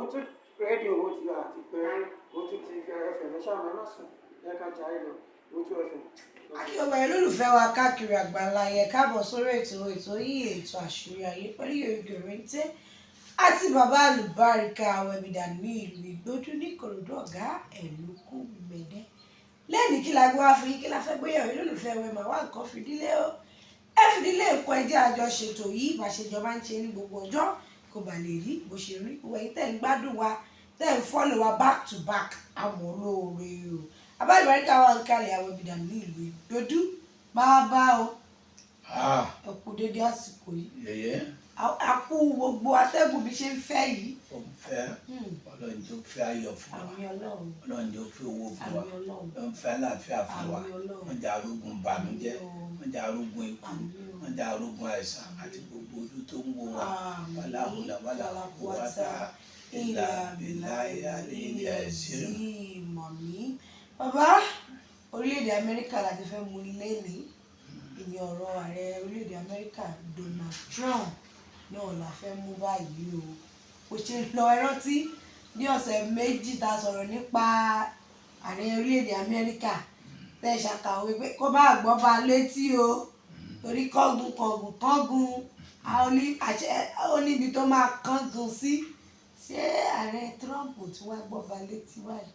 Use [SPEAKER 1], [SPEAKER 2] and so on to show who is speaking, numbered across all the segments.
[SPEAKER 1] òun tún rédíò owó ti àti pé òun tún ti ẹfẹ̀ lẹ́sàmọ́ ẹ má sùn ẹ ká jà ẹ lọ òun tún ẹfẹ̀.
[SPEAKER 2] akíọ̀bà olólùfẹ́ wa káàkiri àgbáńlá yẹ káàbọ̀ sórí ètò yìí ètò àṣírí ayé pẹ̀lú Yorùbá Òrèǹtẹ́ àti bàbá àlùbáríkà wẹ̀bìdà ní ìlú Ìgbódù ní Ìkòròdú ọ̀gá ẹ̀lúkú gbẹ̀dẹ́ lẹ́ẹ̀ni kí la gbé wá fún yín kí la fẹ́ gbéyàwó olólùfẹ́ wẹ̀ máa wá nǹkan fìdílé o ẹ fìdílé nǹkan ẹjẹ́ àjọṣètò yìí ìbáṣejọba ń ṣe ní gbogbo ọjọ́ kò bà lè rí bó ṣe rí gbogbo ẹ̀yin tẹ́ ń gbádùn wa tẹ́ ń fọ́lọ̀ wa back to back àmọ́ olóore o abáyọ̀báríkà wa ń kalẹ̀ àwọn ìbìdàn ní ìlú Ìgbódù máa bá o ẹ̀kú dédé àsìkò yìí àkú gbogbo atẹ́gùn bí ṣe ń fẹ́ yìí.
[SPEAKER 3] ó ń fẹ́ Ọlọ́run jẹ́ ó fẹ́ ayọ̀ fún wa Ọlọ́run jẹ́ ó fẹ́ owó fún wa ó ń fẹ́ àlàáfíà fún wa wọ́n jẹ́ arógun bànújẹ́ wọ́n jẹ́ arógun ikú wọ́n jẹ́ arógun àìsàn àti gbogbo ojú tó ń wo wa wàláhùlà wàláhùwàtà ìlà bìláyà ilẹ̀ ẹ̀sìn.
[SPEAKER 2] bàbá orílẹ̀-èdè Amẹ́ríkà láti fẹ́ mú lẹ́ni ìyẹn ọ̀rọ̀ ààrẹ orílẹ̀-èdè Amẹ́ríkà Donald Trump náà la fẹ́ mú báyìí o kò ṣe lọ ẹ rántí ní ọ̀sẹ̀ méjì tá a sọ̀rọ̀ nípa ààrẹ orílẹ̀-èdè Amẹ́ríkà tẹ́ ṣàkàwé pé kó bá gbọ́ bá létí o torí kọ́gun ó níbi tó máa kángun sí ṣé ààrẹ Trump ò ti wá gbọ́ bá létí báyìí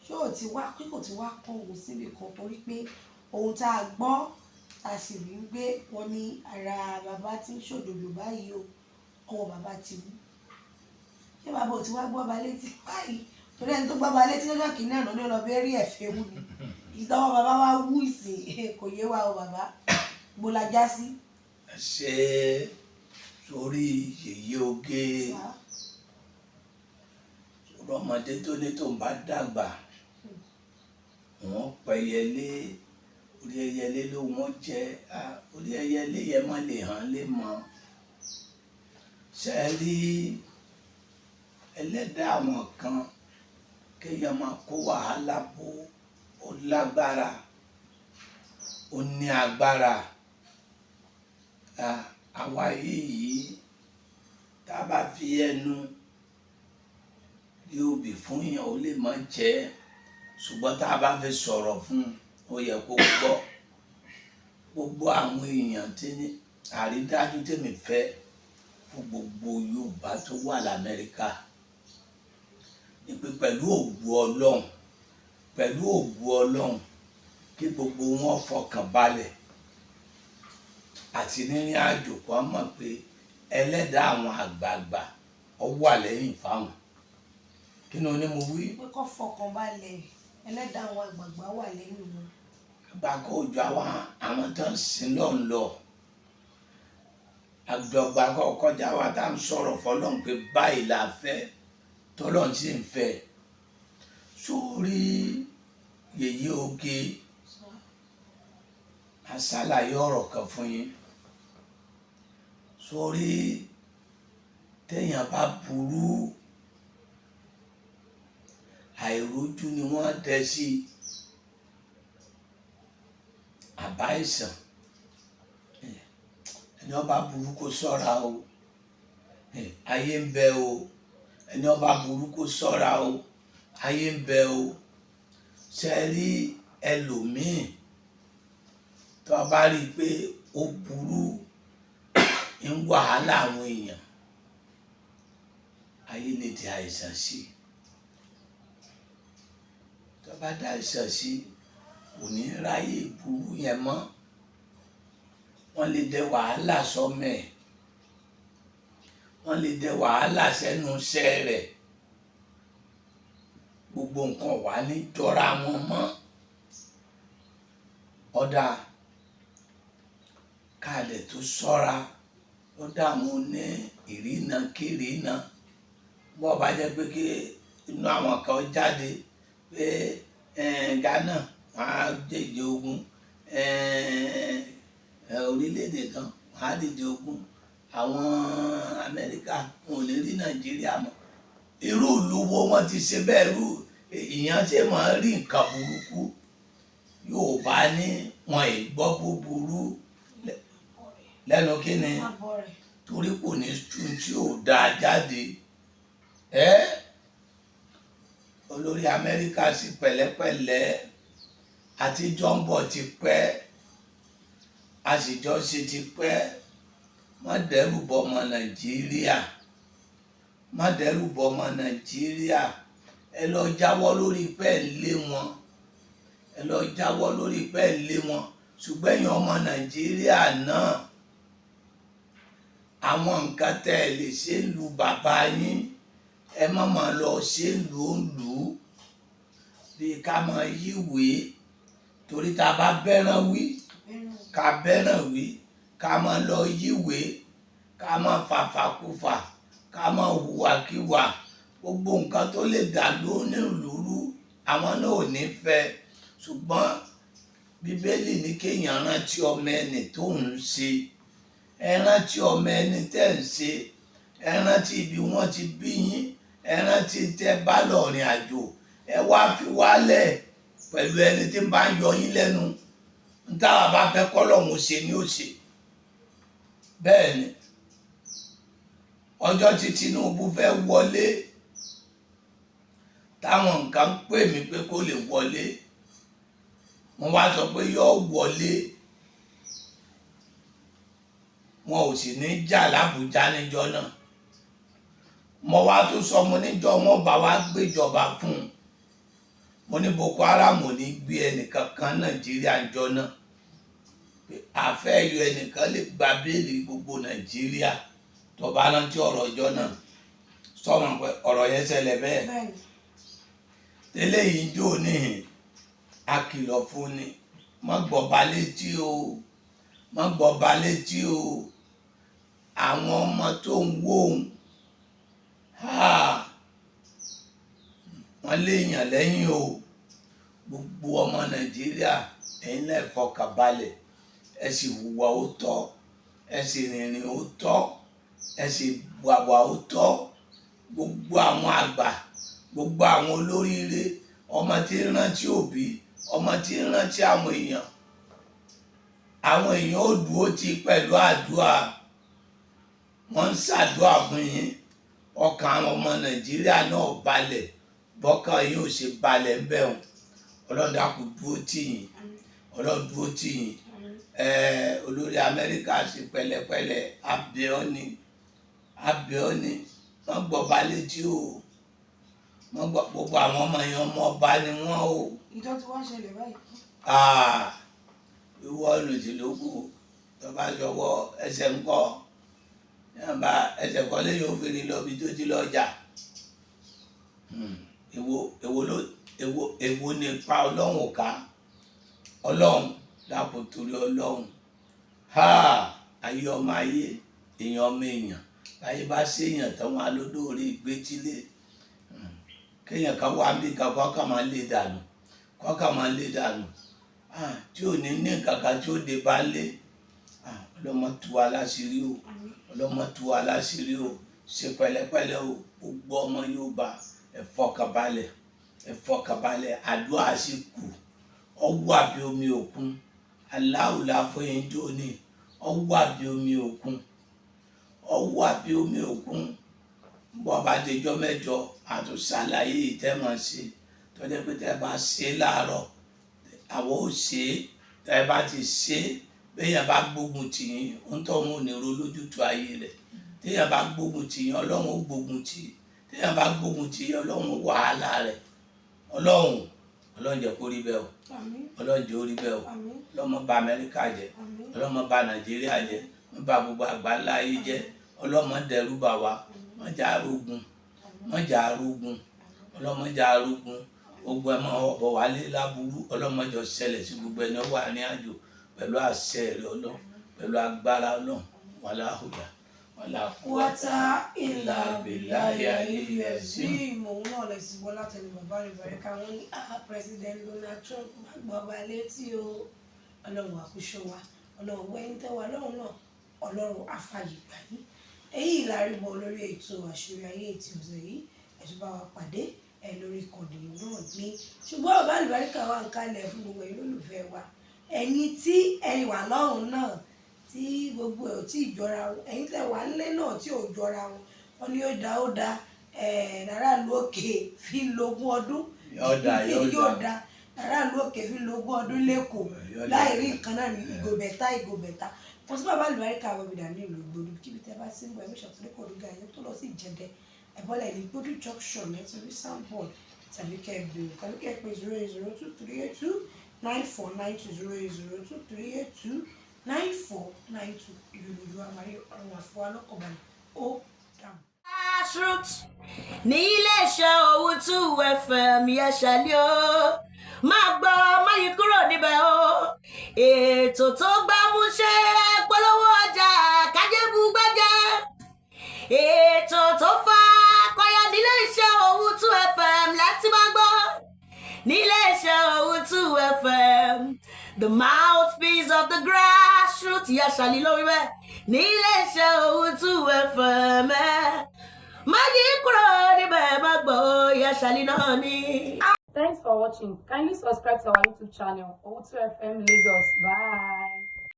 [SPEAKER 2] ṣé ò ti wá pé kò ti wá kángun síbi kan torí pé ohun tá a gbọ́ a sì rí gbé wọn ní ara bàbá tí ń ṣòdòdò báyìí o ọwọ́ bàbá ti wú ṣé bàbá ò ti wá gbọ́ ba létí báyìí torí ẹni tó gbọ́ ba létí lọ́jọ́ kìíní àná ní ọlọ́bẹ̀ rí ẹ̀fẹ́ wú ni ìtọ́wọ́ bàbá wa wú ìsìn kò yé wa o bàbá gbọ́lájá sí.
[SPEAKER 3] ṣé sórí yèyé oge ọmọdé tó ní tó ń bá dàgbà wọ́n pẹyẹlé orí ẹyẹlé ló wọ́n jẹ orí ẹyẹlé yẹn má lè hàn lè mọ ṣe rí ẹlẹ́dàá àwọn kan kéèyàn máa kó wàhálà bò ó lágbára ó ní agbára àwa yìí tá a bá fi ẹnu rí obì fún yàn ó lè má jẹ ṣùgbọ́n tá a bá fi sọ̀rọ̀ fún ó yẹ kó gbọ́ gbogbo àwọn èèyàn tí ní àrídájú tèmi fẹ́ fún gbogbo Yorùbá tó wà l'Amẹ́ríkà ní pé pẹ̀lú ògo Ọlọ́run kí gbogbo wọn fọkàn balẹ̀ àti nírìn àjò kan mọ̀ pé ẹlẹ́dàá àwọn àgbààgbà ó wà lẹ́yìn fáwọn kí ni oní mo wí.
[SPEAKER 2] pé kó fọkàn balẹ̀ ẹlẹ́dàá àwọn àgbààgbà wà lẹ́yìn wọn.
[SPEAKER 3] àgbàkọ òjò àwọn tó ń sin lọ́n lọ àgbàgbà kọjá wa tá ń sọ̀rọ̀ fọlọ́n pé báyìí la fẹ́ tọ́lọ́n sì ń fẹ́ sórí yèyé oge àṣàlàyé ọ̀rọ̀ kan fún yín sórí téèyàn bá burú àìrójú ni wọ́n dẹ sí àbá ìsàn ẹni ọba burú kó ṣọ́ra o ayé ń bẹ o ẹni ọba burú kó ṣọ́ra o ayé ń bẹ o ṣe rí ẹlòmíì tó a bá rí i pé ó burú ń wàhálà àwọn èèyàn ayé lè di àìsàn sí tó bá dá àìsàn sí kò ní ráyè burú yẹn mọ́ wọ́n lè dẹ wàhálà sọ́mẹ̀ wọ́n lè dẹ wàhálà sẹ́nu iṣẹ́ rẹ̀ gbogbo nǹkan wà ní jọra wọn mọ́ ọ̀dà káàdẹ̀ tó ṣọ́ra ó dààmú ní ìrìnà kírìnà bó bá jẹ́ pé kí inú àwọn kan jáde pé Ghana wọn á dèjì ogun orílẹ̀-èdè kan wọn á dèjì ogun àwọn Amẹ́ríkà wọn ò lè rí Nàìjíríà mọ́ irú ìlú wo wọn ti ṣe bẹ́ẹ̀ irú ìyẹn ṣe máa rí nǹkan burúkú Yorùbá ní wọn ì gbọ́ búburú lẹ́nu kí ni torí kò ní tún tí ò dáa jáde olórí Amẹ́ríkà sí pẹ̀lẹ́pẹ̀lẹ́ àti jọ́ǹbọ̀ ti pẹ́ àṣìjọ́ ṣe ti pẹ́. Má dẹ́rù bọ ọmọ Nàìjíríà, má dẹ́rù bọ ọmọ Nàìjíríà. Ẹ lọ jáwọ́ lórí pẹ́ẹ́ lé wọn, ẹ lọ jáwọ́ lórí pẹ́ẹ́ lé wọn. Ṣùgbọ́n ẹ̀yin ọmọ Nàìjíríà náà, àwọn nǹkan tẹ́ ẹ lè ṣe ń lu bàbá yín, ẹ má máa lọ ṣe ń lu òǹlù bí ká máa yíwèé. Torí tá a bá bẹ́ràn wí ká bẹ́ràn wí, ká máa lọ yíwèé, ká máa fàfàkùfà, ká máa hùwàkíwà. Gbogbo nǹkan tó lè dà lónìlúrú àwọn náà ò ní fẹ́. Ṣùgbọ́n Bíbélì ní kéèyàn rántí ọmọ ẹni tó ń ṣe. Ẹ rántí ọmọ ẹni tẹ́ ń ṣe, ẹ rántí ibi wọ́n ti bí yín, ẹ rántí tẹ́ bá lọ rìn àjò. Ẹ wá fi wálẹ̀ pẹ̀lú ẹni tí ń bá ń yọ yín lẹ́nu. N táwa bá fẹ́ k'Ọlọ́run ṣe ni ó ṣe. Bẹ́ẹ̀ ni ọjọ́ tí Tinubu fẹ́ wọlé, táwọn nǹkan pè mí pé kó lè wọlé, wọ́n wá sọ pé yóò wọlé, wọn ò sì ní jà l'Ábùjá níjọ́ náà. Mo wá tún sọ, mo níjọ́ wọn bá wá gbéjọba fún un, mo ní Boko Haram ò ní gbé ẹnìkankan Nàìjíríà níjọ́ náà. Àfẹ́ yọ ẹnìkan lè gba béèlì gbogbo Nàìjíríà. Tó bá rántí ọ̀rọ̀ ọjọ́ náà, sọ̀rọ̀ pé ọ̀rọ̀ yẹn ṣẹlẹ̀ bẹ́ẹ̀. Tẹ́lẹ̀ yìí jò níhìn, a kìlọ̀ fún ni, má gbọ́ba létí o, má gbọ́ba létí o. Àwọn ọmọ tó ń wò ó, wọ́n léèyàn lẹ́yìn o. Gbogbo ọmọ Nàìjíríà, ẹ̀yin náà fọkàn balẹ̀, ẹ sì hùwà ó tọ́, ẹ sì rìnrìn ó tọ́, ẹ sì wàwà ó tọ́. Gbogbo àwọn àgbà, gbogbo àwọn olóríire, ọmọ tí ń rántí òbí, ọmọ tí ń rántí àwọn èèyàn ó dúró tì pẹ̀lú àdúrà. Wọ́n ń ṣàdúrà fún yín. Ọkàn àwọn ọmọ Nàìjíríà náà balẹ̀, bọ́kàn yín ò ṣe balẹ̀ ń bẹ̀ wọ́n. Ọlọ́run dákun dúró tì yín, Ọlọ́run dúró tì yín. Olórí Amẹ́ríkà sí pẹ̀lẹ́pẹ̀lẹ́, abẹ́ ọ ni, abẹ́ ọ ni. Wọ́n gbọ́ba létí o, wọ́n gbọ́ gbogbo àwọn ọmọ yẹn ọmọ ọba ni wọ́n o.
[SPEAKER 2] Ìjọ tí wọ́n ṣẹlẹ̀ báyìí.
[SPEAKER 3] Ìwọ olùdílógún tó bá jọwọ́ ẹsẹ̀ ńkọ́, yàrá ẹsẹ̀ kọ́ lẹ́yìn òfin lọ bí tó ti lọ́jà. Èwo ni pa Ọlọ́run ká? Ọlọ́run dákun torí Ọlọ́run. Ayé ọmọ ayé, èèyàn ọmọ èèyàn. Ayé bá ṣèèyàn tán wọn alódó orí ìgbétílé. Kéèyàn kan wá bí kan kọ́kàn máa lé dànù, kọ́kàn máa lé dànù. Tí ò ní nǹkan kan tí ó dé bá lé. Ọlọ́mọ tú wa láṣìírí o, ọlọ́mọ tú wa láṣìírí o. Ṣe pẹ̀lẹ́pẹ̀lẹ́ o, gbogbo ọmọ Yorùbá, ẹ fọkàn balẹ̀, ẹ fọkàn balẹ̀. Àdúrà sì kù, ọwọ́ àbí omi òkun. Aláwùlá fún yín jó ní ọwọ́ àbí omi òkun, ọwọ́ àbí omi òkun. Bọ́ bá dejọ́ mẹ́jọ, àtúnṣàlàyé ìtẹ́mọ̀ sí. Tọ́jọ́ pé tẹ́ bá ṣe láàárọ̀, àwọn ò ṣe é. Tẹ́ bá ti ṣe é, béèyàn bá gbógun tì yín, ń tọ́ wọn ò ní ro lójútu ayé rẹ̀. Téèyàn bá gbógun tì yín, Ọlọ́run ó gbógun tì yín. Téèyàn bá gbógun tì yín, Ọlọ́run ó wàhálà rẹ̀. Ọlọ́run jẹ́ kó rí bẹ́ẹ̀ o. Ọlọ́run jẹ́ ó rí bẹ́ẹ̀ o. Ọlọ́mọ bà Amẹ́ríkà jẹ́, ọlọ́mọ bà Nàìjíríà jẹ́, wọ́n bà gbogbo àgbáńlá ayé jẹ́. Ọlọ́mọ dẹrù bà wá, má jà arógun, má jà arógun, ọlọ́mọ jà arógun. Gbogbo ẹ̀ máa bọ̀ wálé láburú. Ọlọ́mọ jọ ṣẹlẹ̀ sí gbogbo ẹni ó wà ní àjò pẹ̀lú àṣẹ rẹ̀ Ọlọ́run, pẹ̀lú agbára Ọlọ́run. Wàlá hùwà, wàlá
[SPEAKER 2] Wata ìlà bìláyà ilẹ̀ sí ìmọ̀ náà lè sì wọ́n látẹnu bàbá rẹ̀ bẹ̀rẹ̀ ká wọ́n ní President Donald Trump má gbọ́ba létí o. Ọlọ́run àkúṣọ wa, Ọlọ́run wẹ́yìn tẹ́wà lọ́run náà, Ọlọ́run àfààyè gbà yín. Èyí ìlàríbọ̀ lórí ètò àṣírí ayé ètò ọ̀sẹ̀ yìí, ẹ̀tún bá wa pàdé lórí ìkànnì náà ní. Ṣùgbọ́n bàbá àlùbáríkà wà ń kalẹ̀ fún gbogbo ẹ̀yin olólùfẹ́ wa. Ẹ̀yin tí ẹ̀yin wà lọ́run náà, tí gbogbo ẹ̀ ò tí ì jọra wọn, ẹ̀yin tẹ́ wà nílé náà tí ò jọra wọn, wọ́n ní ó dá aráàlú òkè fi lógún ọdún yóò dá aráàlú òkè fi lógún ọdún lẹ́kọ̀ọ́ láì rí nǹkan náà ní ìgòbẹ̀tà wọ́n sí bàbá àlùbáríkà àwọn ìdá ní ìlú gbòdú kíbi tẹ́ bá sí ń gbọ́ ẹ̀mí ṣọ̀tún lẹ́kọ̀ọ́ ọdún gàyẹ́ tó lọ sí ìjẹ́dẹ́ ẹ̀bọ́lẹ̀ ní gbòdú junction nítorí sample tàbí kẹ́ẹ̀bẹ̀rẹ̀ tàbí kẹ́ẹ̀pẹ̀ 08023829492 ìlú ìlú àmàrí ọ̀run àfọwọ́ alọ́kọ̀ọ́balẹ̀ ó dàbọ̀.
[SPEAKER 4] Grassroots ní iléeṣẹ́ Owutu FM yẹn ṣàlẹ́ o máa gbọ́ máyì kúrò níbẹ̀ o ètò tó gbámúṣé polówó ọjà kájébù gbẹ́jẹ́ ètò tó fa kọyà níléeṣẹ́ Owutu FM láti máa gbọ́ níléeṣẹ́ Owutu FM the mouthpiece of the grassroots yẹn ṣàlẹ́ lórí bẹ́ẹ̀ níléeṣẹ́ Owutu FM
[SPEAKER 5] Thanks for watching. Kindly subscribe to our YouTube channel, Owutu FM Lagos. Bye.